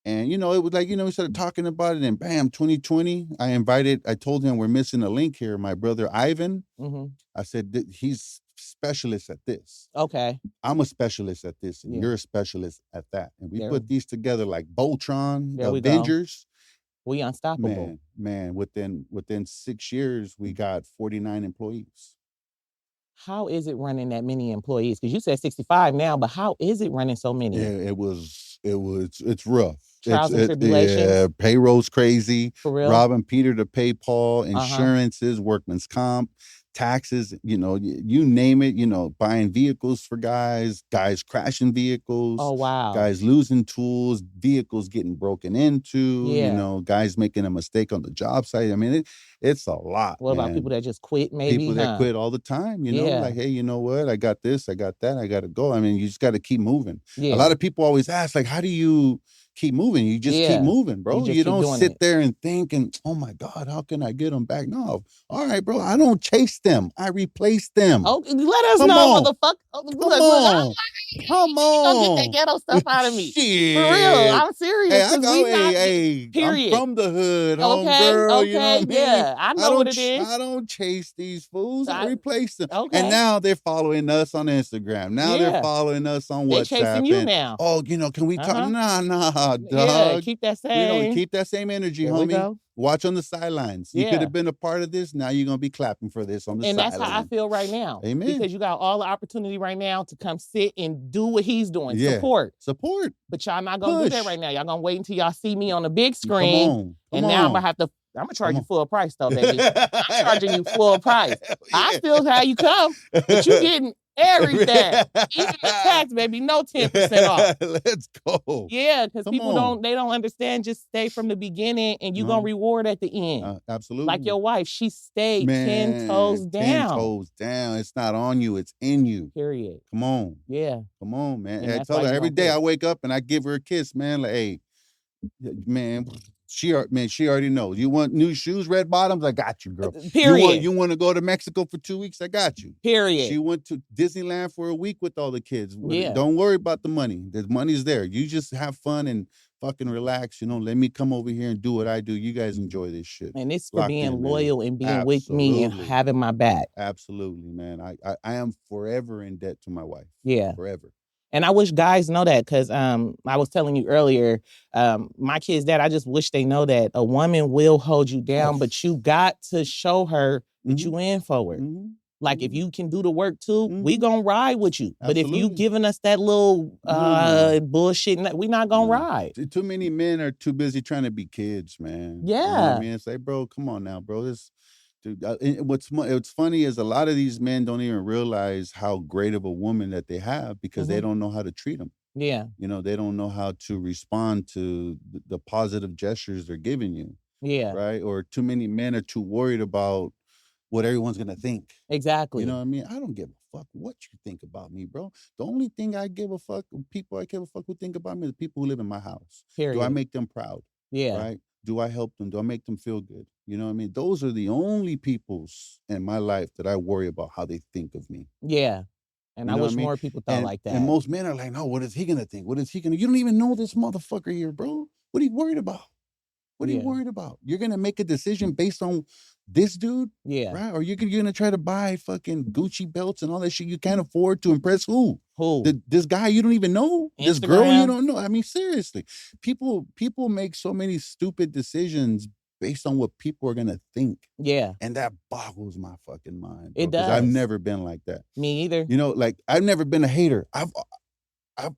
And, it was like, we started talking about it, and bam, 2020, I told him we're missing a link here. My brother, Ivan, Mm-hmm. I said, he's specialist at this. Okay. I'm a specialist at this, and Yeah. you're a specialist at that. And we There- put these together like Voltron, There we go. Avengers. We unstoppable. Man, within 6 years, we got 49 employees. How is it running that many employees? Because you said 65 now, but how is it running so many? Yeah, it's rough. Trials and tribulations. Yeah, payroll's crazy. For real? Robbing Peter to pay Paul, insurances, workman's comp, taxes, you name it, buying vehicles for guys crashing vehicles. Oh, wow. Guys losing tools, vehicles getting broken into, Yeah. guys making a mistake on the job site. I mean, it's a lot. What about man. people that just quit, maybe? People that quit all the time, Yeah. like, hey, you know what? I got this, I got that, I got to go. I mean, you just got to keep moving. Yeah. A lot of people always ask, like, how do you keep moving? You just keep moving, bro. You don't sit there and think and, oh my God, how can I get them back? No. All right, bro. I don't chase them. I replace them. Oh, let us know, motherfucker. Come on. Don't get that ghetto stuff out of me. Shit. For real. I'm serious. I'm from the hood, girl. Okay. You know what I mean? Yeah. I know what it is. I don't chase these fools. I replace them. Okay. And now they're following us on Instagram. Now they're following us on WhatsApp. They're chasing you now. Oh, can we talk? Nah, dog. Yeah, keep that same. We don't keep that same energy, there homie. Watch on the sidelines. You could have been a part of this. Now you're going to be clapping for this on the sidelines. And that's how I feel right now. Amen. Because you got all the opportunity right now to come sit and do what he's doing. Yeah. Support. But y'all not going to do that right now. Y'all going to wait until y'all see me on the big screen. Now I'm going to charge you full price though, baby. I'm charging you full price. Yeah. I still how you come, but you getting everything. Even the tax, baby, no 10% off. Let's go. Yeah, because people don't understand. Just stay from the beginning and you're going to reward at the end. Absolutely. Like your wife, she stayed 10 toes down. 10 toes down. It's not on you, it's in you. Period. Come on. Yeah. Come on, man. And I tell her every day I wake up and I give her a kiss, man. Like, hey, man, she already knows. You want new shoes, red bottoms? I got you, girl. Period. You want to go to Mexico for 2 weeks? I got you. Period. She went to Disneyland for a week with all the kids. Yeah. Don't worry about the money. The money's there. You just have fun and fucking relax. Let me come over here and do what I do. You guys enjoy this shit. And it's for being loyal and being with me and having my back. Absolutely, man. I am forever in debt to my wife. Yeah. Forever. And I wish guys know that because I was telling you earlier, my kid's dad, I just wish they know that a woman will hold you down, but you got to show her that you in for it. Like if you can do the work too, we gonna ride with you. Absolutely. But if you giving us that little bullshit, we not gonna ride. Too many men are too busy trying to be kids, man. Yeah. You know what I mean? It's like, bro, come on now, bro. What's funny is a lot of these men don't even realize how great of a woman that they have because they don't know how to treat them. Yeah. They don't know how to respond to the positive gestures they're giving you. Yeah. Right? Or too many men are too worried about what everyone's going to think. Exactly. You know what I mean? I don't give a fuck what you think about me, bro. The only thing I give a fuck, people I give a fuck who think about me, are the people who live in my house. Period. Do I make them proud? Yeah. Right? Do I help them? Do I make them feel good? You know what I mean? Those are the only peoples in my life that I worry about how they think of me. Yeah. And I wish more people thought like that. And most men are like, no, what is he going to think? What is he going to... You don't even know this motherfucker here, bro. What are you worried about? What are you worried about? You're going to make a decision based on this dude? Yeah. Right? Or you're going to try to buy fucking Gucci belts and all that shit you can't afford to impress who? Who? This guy you don't even know? Instagram? This girl you don't know? I mean, seriously. People make so many stupid decisions based on what people are gonna think. Yeah. And that boggles my fucking mind. It Because I've does. never been like that. Me either. You know, like I've never been a hater. I've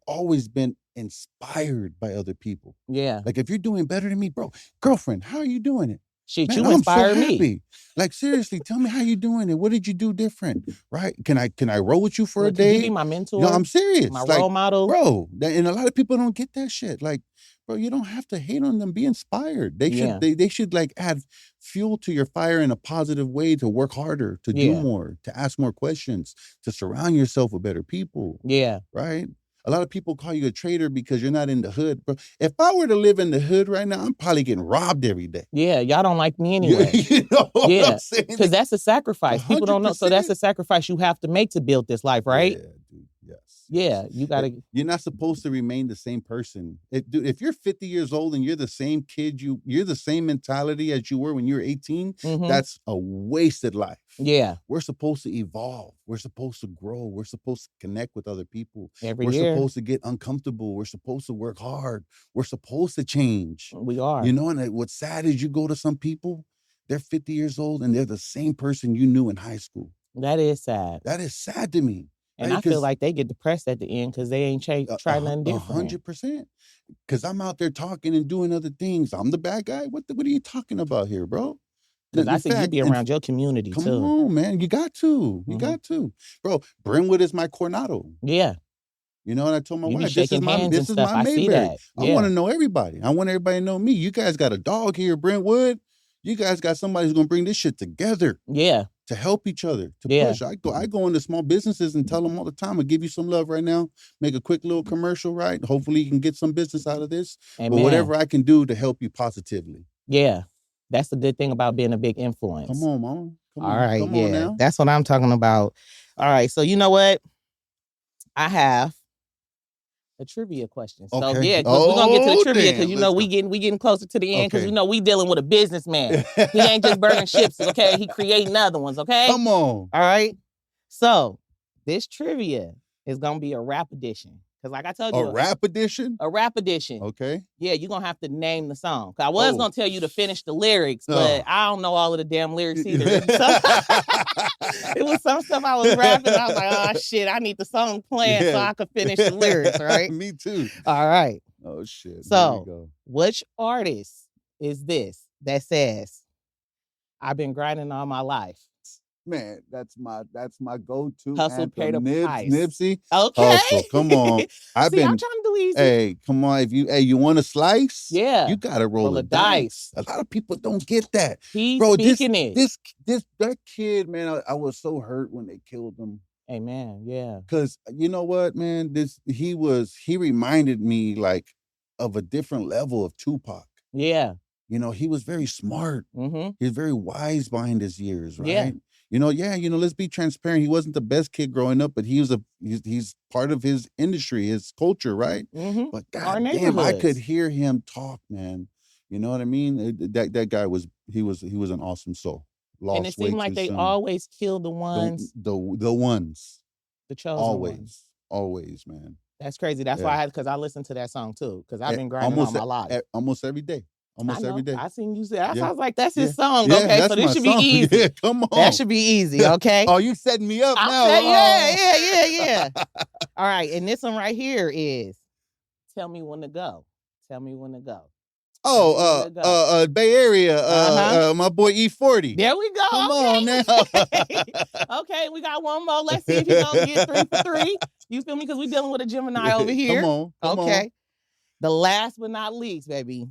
always been inspired by other people. Yeah. Like if you're doing better than me, bro, girlfriend, how are you doing it? Shit, Man, you I'm so inspired me. happy. Like seriously, tell me how you doing it. What did you do different? Right? Can I roll with you for Look, a could you day? be my mentor? No, I'm serious. My like, role model. Bro, and a lot of people don't get that shit. Like, bro, you don't have to hate on them. Be inspired. They should they should like add fuel to your fire in a positive way to work harder, to do more, to ask more questions, to surround yourself with better people. Yeah. Right? A lot of people call you a traitor because you're not in the hood. Bro, if I were to live in the hood right now, I'm probably getting robbed every day. Yeah, y'all don't like me anyway. You know what I'm saying? Because that's a sacrifice. 100%. People don't know. So that's a sacrifice you have to make to build this life, right? Yeah, dude. Yes. Yeah, you gotta. You're not supposed to remain the same person. Dude, if you're 50 years old and you're the same kid, you're the same mentality as you were when you were 18. That's a wasted life. Yeah, we're supposed to evolve. We're supposed to grow. We're supposed to connect with other people. We're supposed to get uncomfortable. We're supposed to work hard. We're supposed to change. We are. You know, and what's sad is you go to some people, they're 50 years old and they're the same person you knew in high school. That is sad. That is sad to me. And I feel like they get depressed at the end because they ain't tried nothing different. 100%. Because I'm out there talking and doing other things. I'm the bad guy. What are you talking about here, bro? Because I think you be around your community too. Come on, man. You got to. You got to. Bro, Brentwood is my Coronado. Yeah. You know, and I told my wife, this is my Mayberry. I want to know everybody. I want everybody to know me. You guys got a dog here, Brentwood. You guys got somebody who's going to bring this shit together. Yeah. To help each other, to push. I go into small businesses and tell them all the time, I'll give you some love right now. Make a quick little commercial, right? Hopefully you can get some business out of this. But whatever I can do to help you positively. Yeah. That's the good thing about being a big influence. Come on, mama. Come on now. That's what I'm talking about. All right. So you know what? I have a trivia question. So yeah, because we're gonna get to the trivia because you know we getting closer to the end because you know we dealing with a businessman. He ain't just burning ships, okay? He creating other ones, okay? Come on. All right. So this trivia is gonna be a rap edition. Because like I told you. A rap edition? A rap edition. Okay. Yeah, you're gonna have to name the song. I was gonna tell you to finish the lyrics, but I don't know all of the damn lyrics either. It was some stuff I was rapping. I was like, oh shit, I need the song playing so I could finish the lyrics, right? Me too. All right. Oh shit. So which artist is this that says, I've been grinding all my life? Man, that's my go-to. Hustle, pay the price. Nipsey. Okay. Hustle. Come on. I'm trying to do easy. Hey, come on. If you want a slice? Yeah. You gotta roll the dice. A lot of people don't get that. He's speaking it. That kid, man, I was so hurt when they killed him. Amen. Yeah. Because you know what, man? He reminded me like of a different level of Tupac. Yeah. You know, he was very smart. Mm-hmm. He was very wise behind his years, right? Yeah. Let's be transparent. He wasn't the best kid growing up, but he's part of his industry, his culture, right? Mm-hmm. But goddamn, I could hear him talk, man. You know what I mean? That guy was an awesome soul. And it seemed like they always kill the ones. The ones. The chosen ones. Always, man. That's crazy. That's why because I listened to that song too. Because I've been grinding all my life. Almost every day. Every day. I seen you say that. I was like, that's his song. Okay, so this should be easy. Yeah, come on. That should be easy, okay? Oh, you setting me up now. Yeah. All right, and this one right here is Tell Me When to Go. Tell me when to go. Oh, Bay Area, my boy E40. There we go. Come on now. Okay, we got one more. Let's see if he's gonna get 3 for 3. You feel me? Because we're dealing with a Gemini over here. Come on. Okay. The last but not least, baby.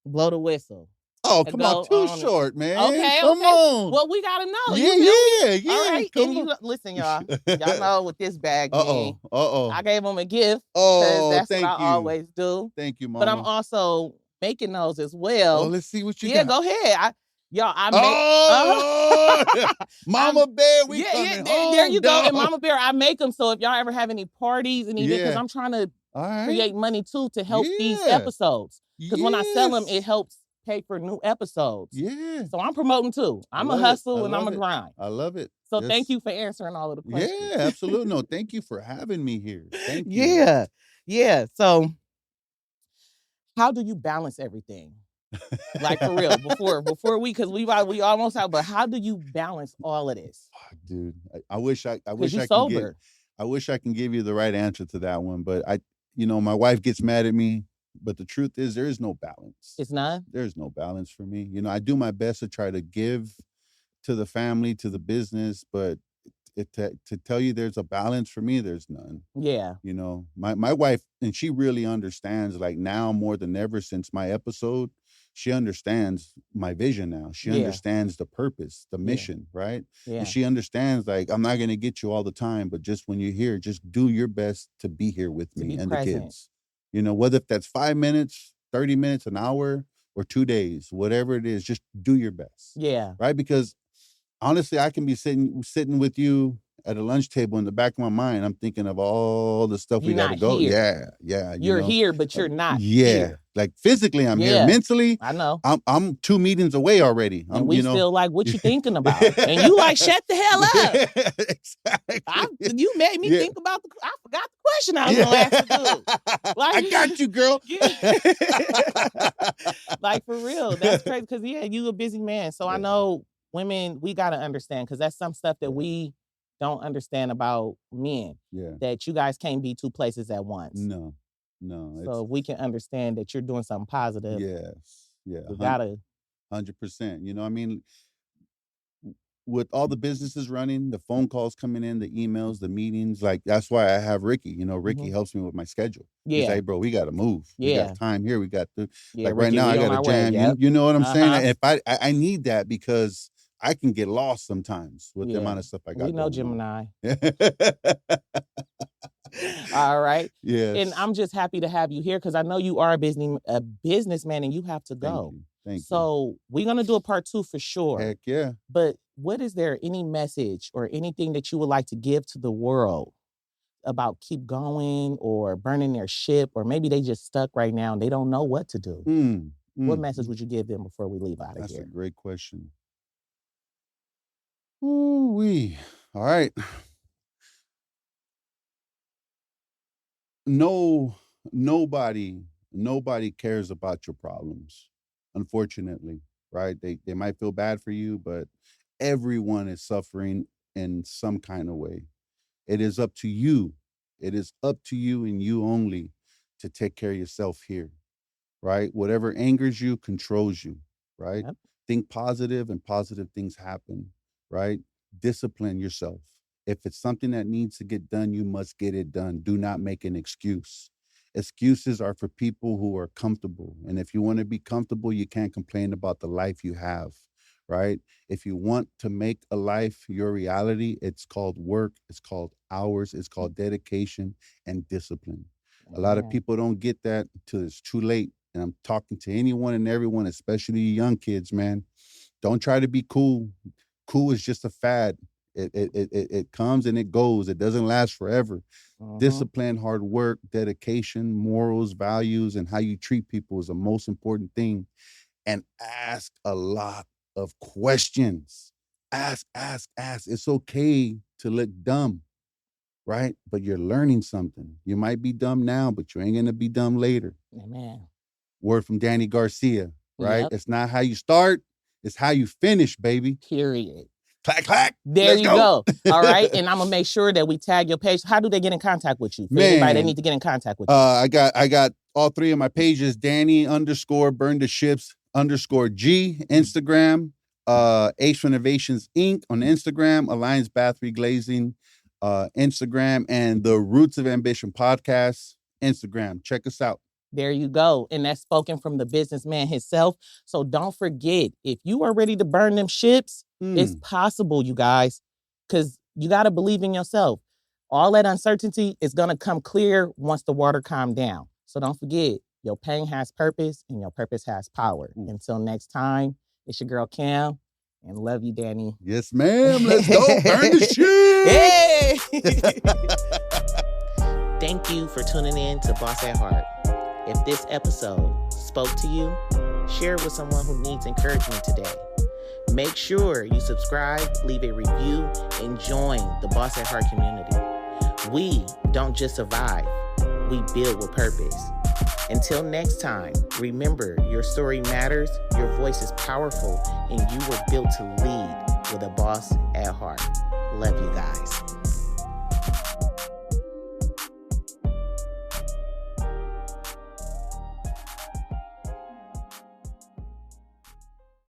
Blow the whistle. Oh, come on. Too short, man. Okay. Come on. Well, we got to know. Yeah. All right. And listen, y'all. Y'all know what this bag means. I gave him a gift. Oh, that's what I always do. Thank you, Mama. But I'm also making those as well. Oh, let's see what you got. Yeah, go ahead. I make. Mama Bear, we coming home. There you go. And Mama Bear, I make them. So if y'all ever have any parties and even because I'm trying to create money too to help these episodes. Because when I sell them, it helps pay for new episodes. Yeah. So I'm promoting too. I'm a hustle and I'm a grind. I love it. So thank you for answering all of the questions. Yeah, absolutely. No, thank you for having me here. Thank you. Yeah. So how do you balance everything? Like for real, before we, because we almost out. But how do you balance all of this? Dude, I wish I Because you can sober. I wish I can give you the right answer to that one, but my wife gets mad at me, but the truth is there is no balance. It's none. There's no balance for me. I do my best to try to give to the family, to the business, but to tell you there's a balance for me, there's none. Yeah. My wife, and she really understands, like now more than ever since my episode, she understands my vision now. She understands the purpose, the mission, right? Yeah. And she understands, like, I'm not going to get you all the time, but just when you're here, just do your best to be here with me and present. The kids. Whether if that's 5 minutes, 30 minutes, an hour, or 2 days, whatever it is, just do your best. Yeah. Right? Because honestly, I can be sitting with you at a lunch table. In the back of my mind, I'm thinking of all the stuff we got to go. Here. Yeah. You're here, but you're not here. Like physically, I'm here. Mentally, I know. I'm 2 meetings away already. And we still like, what you thinking about? And you like, shut the hell up. Exactly. You made me think about I forgot the question I was going to ask you. Like, I got you, girl. Like for real, that's crazy. Because you a busy man. So I know women, we got to understand, because that's some stuff that we don't understand about men. Yeah. That you guys can't be two places at once. No. So if we can understand that you're doing something positive. Yes. Yeah. We gotta 100%. With all the businesses running, the phone calls coming in, the emails, the meetings, like that's why I have Ricky. Ricky helps me with my schedule. He's like, bro, we got to move. We got time here. We got to, like right now, I got to jam. Yep. You know what I'm saying? If I need that, because I can get lost sometimes with the amount of stuff I got. We know Gemini. All right. Yes. And I'm just happy to have you here, because I know you are a businessman and you have to go. Thank you. So we're going to do a part 2 for sure. Heck yeah. But what is there any message or anything that you would like to give to the world about keep going or burning their ship, or maybe they just stuck right now and they don't know what to do? What message would you give them before we leave out of here? That's a great question. Ooh-wee. All right. Nobody cares about your problems, unfortunately, right? They might feel bad for you, but everyone is suffering in some kind of way. It is up to you. It is up to you and you only to take care of yourself here, right? Whatever angers you controls you, right? Yep. Think positive and positive things happen, right? Discipline yourself. If it's something that needs to get done, you must get it done. Do not make an excuse. Excuses are for people who are comfortable. And if you want to be comfortable, you can't complain about the life you have, right? If you want to make a life your reality, it's called work, it's called hours, it's called dedication and discipline. A lot of people don't get that until it's too late. And I'm talking to anyone and everyone, especially young kids, man. Don't try to be cool. Cool is just a fad. It comes and it goes. It doesn't last forever. Discipline, hard work, dedication, morals, values, and how you treat people is the most important thing. And ask a lot of questions. Ask. It's okay to look dumb, right? But you're learning something. You might be dumb now, but you ain't going to be dumb later. Amen. Word from Danny Garcia, right? Yep. It's not how you start, it's how you finish, baby. Period. Clack, clack. There you go. All right. And I'm going to make sure that we tag your page. How do they get in contact with you? For anybody that need to get in contact with you. I got all 3 of my pages, Danny_burn_the_ships_G, Instagram, Ace Renovations Inc. on Instagram, Alliance Bath Reglazing, Instagram, and the Roots of Ambition podcast, Instagram. Check us out. There you go. And that's spoken from the businessman himself. So don't forget, if you are ready to burn them ships, it's possible, you guys, because you got to believe in yourself. All that uncertainty is going to come clear once the water calms down. So don't forget, your pain has purpose and your purpose has power. Until next time, it's your girl Cam, and love you, Danny. Yes, ma'am. Let's go burn the ship. Hey! Thank you for tuning in to Boss at Heart. If this episode spoke to you, share it with someone who needs encouragement today. Make sure you subscribe, leave a review, and join the Boss at Heart community. We don't just survive, we build with purpose. Until next time, remember your story matters, your voice is powerful, and you were built to lead with a boss at heart. Love you guys.